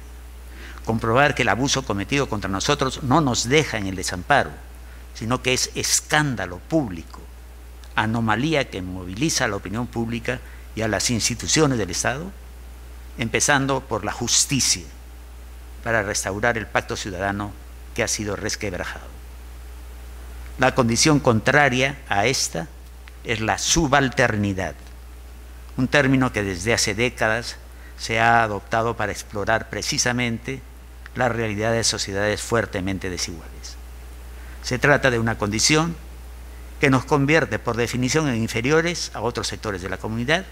Comprobar que el abuso cometido contra nosotros no nos deja en el desamparo, sino que es escándalo público, anomalía que moviliza a la opinión pública y a las instituciones del Estado, empezando por la justicia, para restaurar el pacto ciudadano que ha sido resquebrajado. La condición contraria a esta es la subalternidad, un término que desde hace décadas se ha adoptado para explorar precisamente la realidad de sociedades fuertemente desiguales. Se trata de una condición que nos convierte por definición en inferiores a otros sectores de la comunidad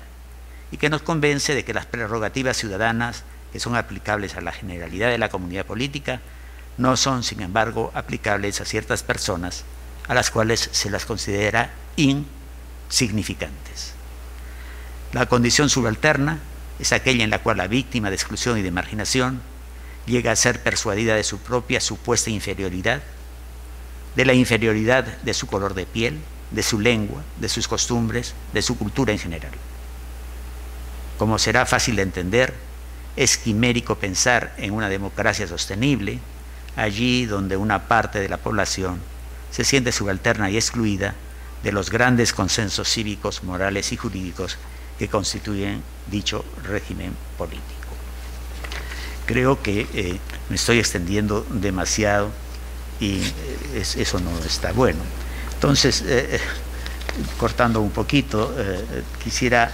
y que nos convence de que las prerrogativas ciudadanas que son aplicables a la generalidad de la comunidad política no son, sin embargo, aplicables a ciertas personas a las cuales se las considera insignificantes. La condición subalterna es aquella en la cual la víctima de exclusión y de marginación llega a ser persuadida de su propia supuesta inferioridad, de la inferioridad de su color de piel, de su lengua, de sus costumbres, de su cultura en general. Como será fácil de entender, es quimérico pensar en una democracia sostenible allí donde una parte de la población se siente subalterna y excluida de los grandes consensos cívicos, morales y jurídicos que constituyen dicho régimen político. Creo que me estoy extendiendo demasiado y eso no está bueno. Entonces, cortando un poquito, quisiera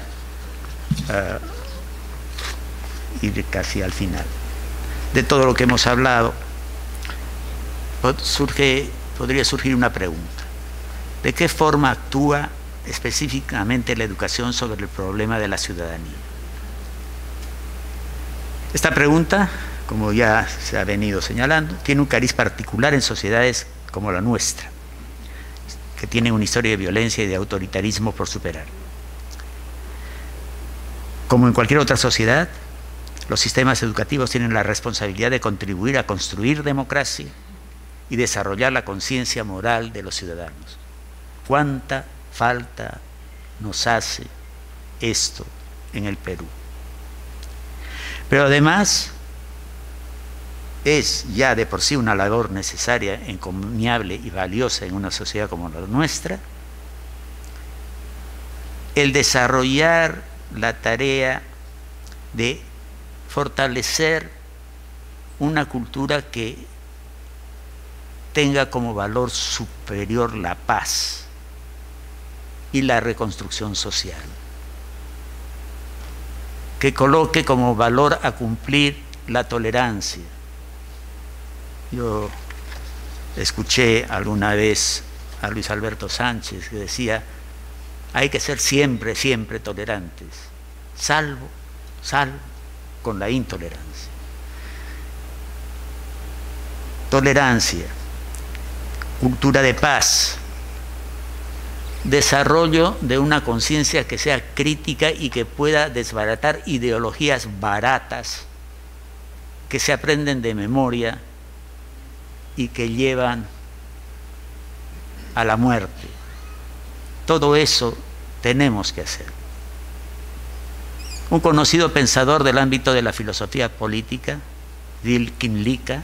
ir casi al final. de todo lo que hemos hablado, podría surgir una pregunta. ¿De qué forma actúa específicamente la educación sobre el problema de la ciudadanía? Esta pregunta, como ya se ha venido señalando, tiene un cariz particular en sociedades como la nuestra, que tienen una historia de violencia y de autoritarismo por superar. Como en cualquier otra sociedad, los sistemas educativos tienen la responsabilidad de contribuir a construir democracia y desarrollar la conciencia moral de los ciudadanos. ¿Cuánta falta nos hace esto en el Perú? Pero además es ya de por sí una labor necesaria, encomiable y valiosa en una sociedad como la nuestra, el desarrollar la tarea de fortalecer una cultura que tenga como valor superior la paz y la reconstrucción social, que coloque como valor a cumplir la tolerancia. Yo escuché alguna vez a Luis Alberto Sánchez que decía: hay que ser siempre, siempre tolerantes, salvo con la intolerancia. Tolerancia, cultura de paz, desarrollo de una conciencia que sea crítica y que pueda desbaratar ideologías baratas que se aprenden de memoria y que llevan a la muerte. Todo eso tenemos que hacer. Un conocido pensador del ámbito de la filosofía política, Dil Kinlika,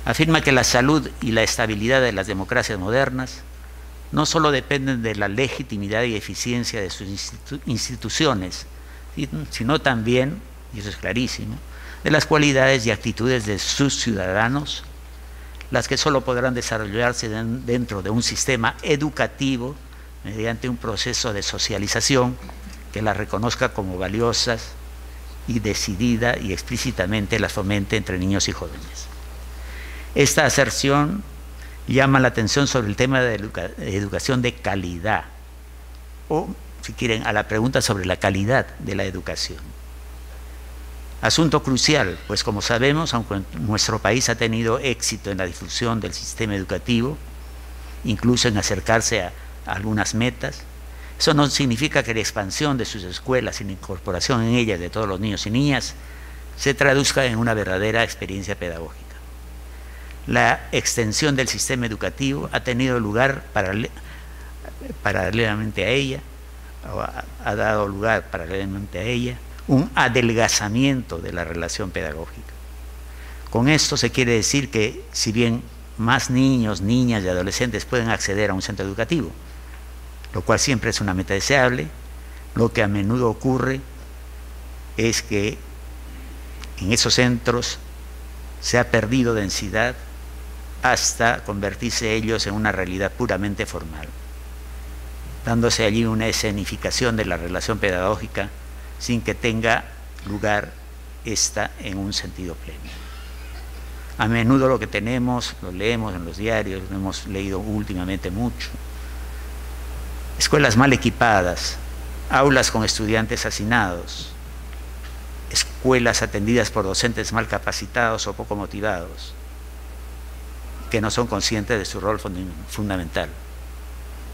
afirma que la salud y la estabilidad de las democracias modernas no solo dependen de la legitimidad y eficiencia de sus instituciones, sino también, y eso es clarísimo, de las cualidades y actitudes de sus ciudadanos, las que solo podrán desarrollarse dentro de un sistema educativo mediante un proceso de socialización que las reconozca como valiosas y decidida y explícitamente las fomente entre niños y jóvenes. Esta aserción llama la atención sobre el tema de educación de calidad, o, si quieren, a la pregunta sobre la calidad de la educación. Asunto crucial, pues como sabemos, aunque nuestro país ha tenido éxito en la difusión del sistema educativo, incluso en acercarse a algunas metas, eso no significa que la expansión de sus escuelas y la incorporación en ellas de todos los niños y niñas se traduzca en una verdadera experiencia pedagógica. La extensión del sistema educativo ha tenido lugar paralelamente a ella, o ha dado lugar paralelamente a ella, un adelgazamiento de la relación pedagógica. Con esto se quiere decir que, si bien más niños, niñas y adolescentes pueden acceder a un centro educativo, lo cual siempre es una meta deseable, lo que a menudo ocurre es que en esos centros se ha perdido densidad hasta convertirse ellos en una realidad puramente formal, dándose allí una escenificación de la relación pedagógica sin que tenga lugar esta en un sentido pleno. A menudo lo que tenemos, lo leemos en los diarios, lo hemos leído últimamente mucho: escuelas mal equipadas, aulas con estudiantes hacinados, escuelas atendidas por docentes mal capacitados o poco motivados, que no son conscientes de su rol fundamental.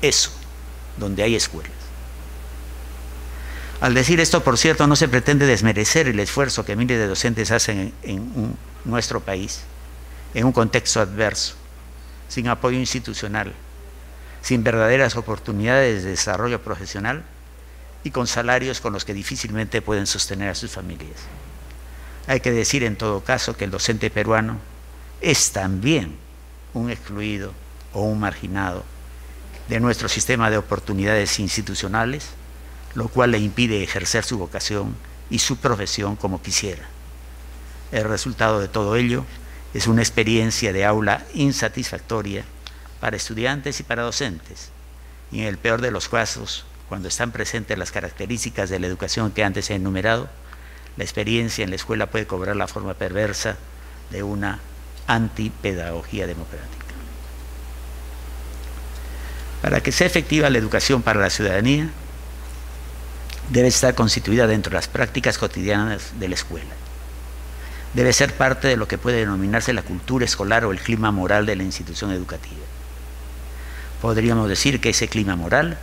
Eso, donde hay escuelas. Al decir esto, por cierto, no se pretende desmerecer el esfuerzo que miles de docentes hacen en nuestro país, en un contexto adverso, sin apoyo institucional, sin verdaderas oportunidades de desarrollo profesional y con salarios con los que difícilmente pueden sostener a sus familias. Hay que decir en todo caso que el docente peruano es también un excluido o un marginado de nuestro sistema de oportunidades institucionales, lo cual le impide ejercer su vocación y su profesión como quisiera. El resultado de todo ello es una experiencia de aula insatisfactoria para estudiantes y para docentes, y en el peor de los casos, cuando están presentes las características de la educación que antes he enumerado, la experiencia en la escuela puede cobrar la forma perversa de una antipedagogía democrática. Para que sea efectiva la educación para la ciudadanía, debe estar constituida dentro de las prácticas cotidianas de la escuela. Debe ser parte de lo que puede denominarse la cultura escolar o el clima moral de la institución educativa. Podríamos decir que ese clima moral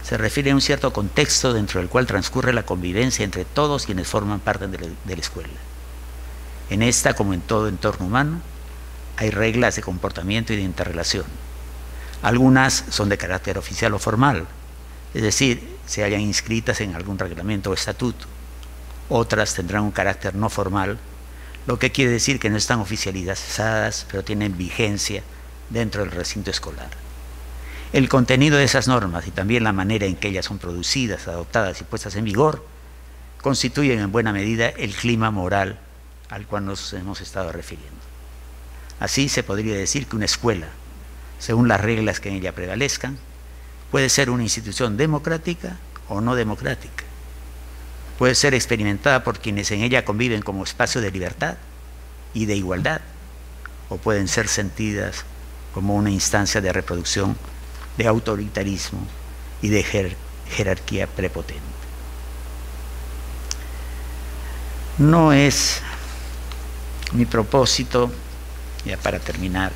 se refiere a un cierto contexto dentro del cual transcurre la convivencia entre todos quienes forman parte de la escuela. En esta, como en todo entorno humano, hay reglas de comportamiento y de interrelación. Algunas son de carácter oficial o formal, es decir, se hallan inscritas en algún reglamento o estatuto. Otras tendrán un carácter no formal, lo que quiere decir que no están oficializadas, pero tienen vigencia dentro del recinto escolar. El contenido de esas normas y también la manera en que ellas son producidas, adoptadas y puestas en vigor constituyen en buena medida el clima moral al cual nos hemos estado refiriendo. Así se podría decir que una escuela, según las reglas que en ella prevalezcan, puede ser una institución democrática o no democrática. Puede ser experimentada por quienes en ella conviven como espacio de libertad y de igualdad, o pueden ser sentidas como una instancia de reproducción de autoritarismo y de jerarquía prepotente. No es mi propósito, ya para terminar,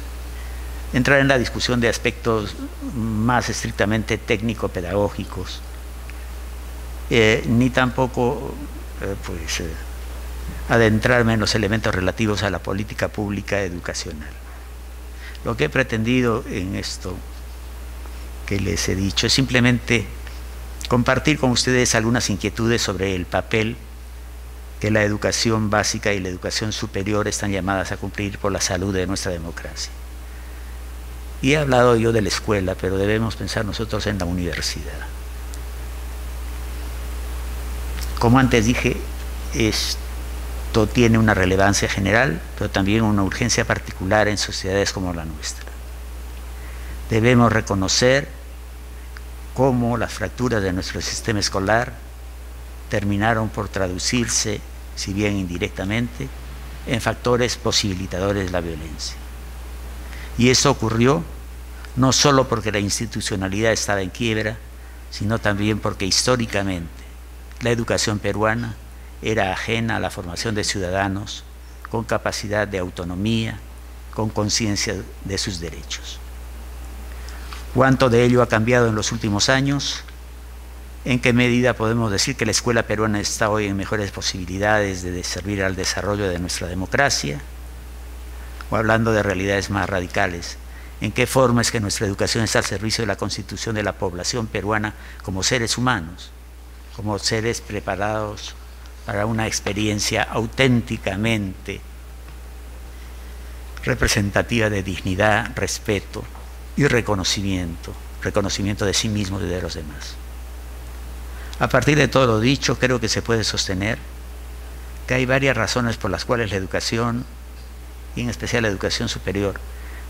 entrar en la discusión de aspectos más estrictamente técnico-pedagógicos, ni tampoco adentrarme en los elementos relativos a la política pública educacional. Lo que he pretendido en esto que les he dicho es simplemente compartir con ustedes algunas inquietudes sobre el papel que la educación básica y la educación superior están llamadas a cumplir por la salud de nuestra democracia. Y he hablado yo de la escuela, pero debemos pensar nosotros en la universidad. Como antes dije, esto tiene una relevancia general, pero también una urgencia particular en sociedades como la nuestra. Debemos reconocer cómo las fracturas de nuestro sistema escolar terminaron por traducirse, si bien indirectamente, en factores posibilitadores de la violencia. Y eso ocurrió no solo porque la institucionalidad estaba en quiebra, sino también porque históricamente la educación peruana era ajena a la formación de ciudadanos con capacidad de autonomía, con conciencia de sus derechos. ¿Cuánto de ello ha cambiado en los últimos años? ¿En qué medida podemos decir que la escuela peruana está hoy en mejores posibilidades de servir al desarrollo de nuestra democracia? O hablando de realidades más radicales, ¿en qué forma es que nuestra educación está al servicio de la constitución de la población peruana como seres humanos, como seres preparados para una experiencia auténticamente representativa de dignidad, respeto y reconocimiento de sí mismos y de los demás? A partir de todo lo dicho, creo que se puede sostener que hay varias razones por las cuales la educación, y en especial la educación superior,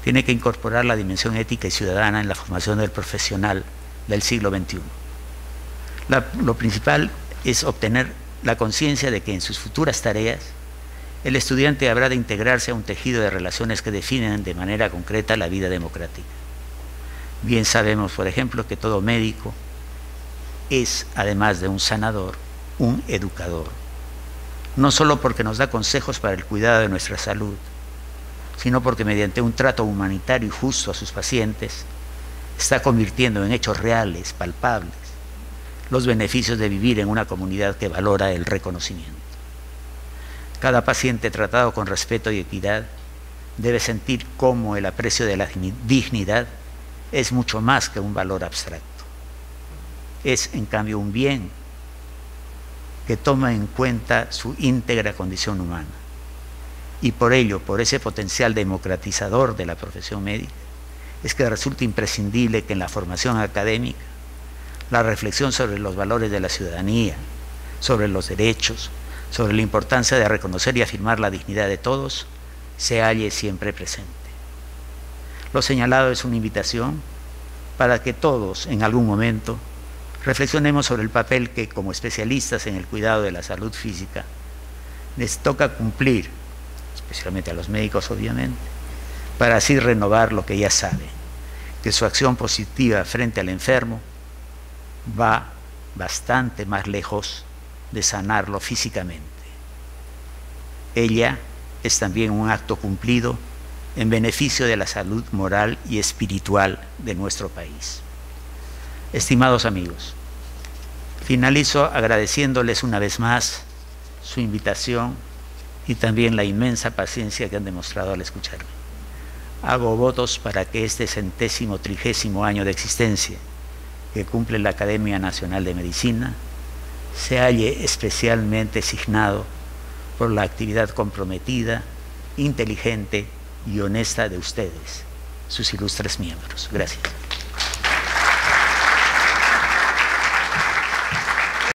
tiene que incorporar la dimensión ética y ciudadana en la formación del profesional del siglo XXI. Lo principal es obtener la conciencia de que en sus futuras tareas el estudiante habrá de integrarse a un tejido de relaciones que definen de manera concreta la vida democrática. Bien sabemos, por ejemplo, que todo médico es, además de un sanador, un educador. No solo porque nos da consejos para el cuidado de nuestra salud, sino porque mediante un trato humanitario y justo a sus pacientes, está convirtiendo en hechos reales, palpables, los beneficios de vivir en una comunidad que valora el reconocimiento. Cada paciente tratado con respeto y equidad debe sentir cómo el aprecio de la dignidad es mucho más que un valor abstracto. Es, en cambio, un bien que toma en cuenta su íntegra condición humana. Y por ello, por ese potencial democratizador de la profesión médica, es que resulta imprescindible que en la formación académica la reflexión sobre los valores de la ciudadanía, sobre los derechos, sobre la importancia de reconocer y afirmar la dignidad de todos, se halle siempre presente. Lo señalado es una invitación para que todos, en algún momento, reflexionemos sobre el papel que, como especialistas en el cuidado de la salud física, les toca cumplir especialmente a los médicos obviamente, para así renovar lo que ya saben, que su acción positiva frente al enfermo va bastante más lejos de sanarlo físicamente. Ella es también un acto cumplido en beneficio de la salud moral y espiritual de nuestro país. Estimados amigos, finalizo agradeciéndoles una vez más su invitación y también la inmensa paciencia que han demostrado al escucharme. Hago votos para que este 130º año de existencia que cumple la Academia Nacional de Medicina se halle especialmente signado por la actividad comprometida, inteligente y honesta de ustedes, sus ilustres miembros. Gracias.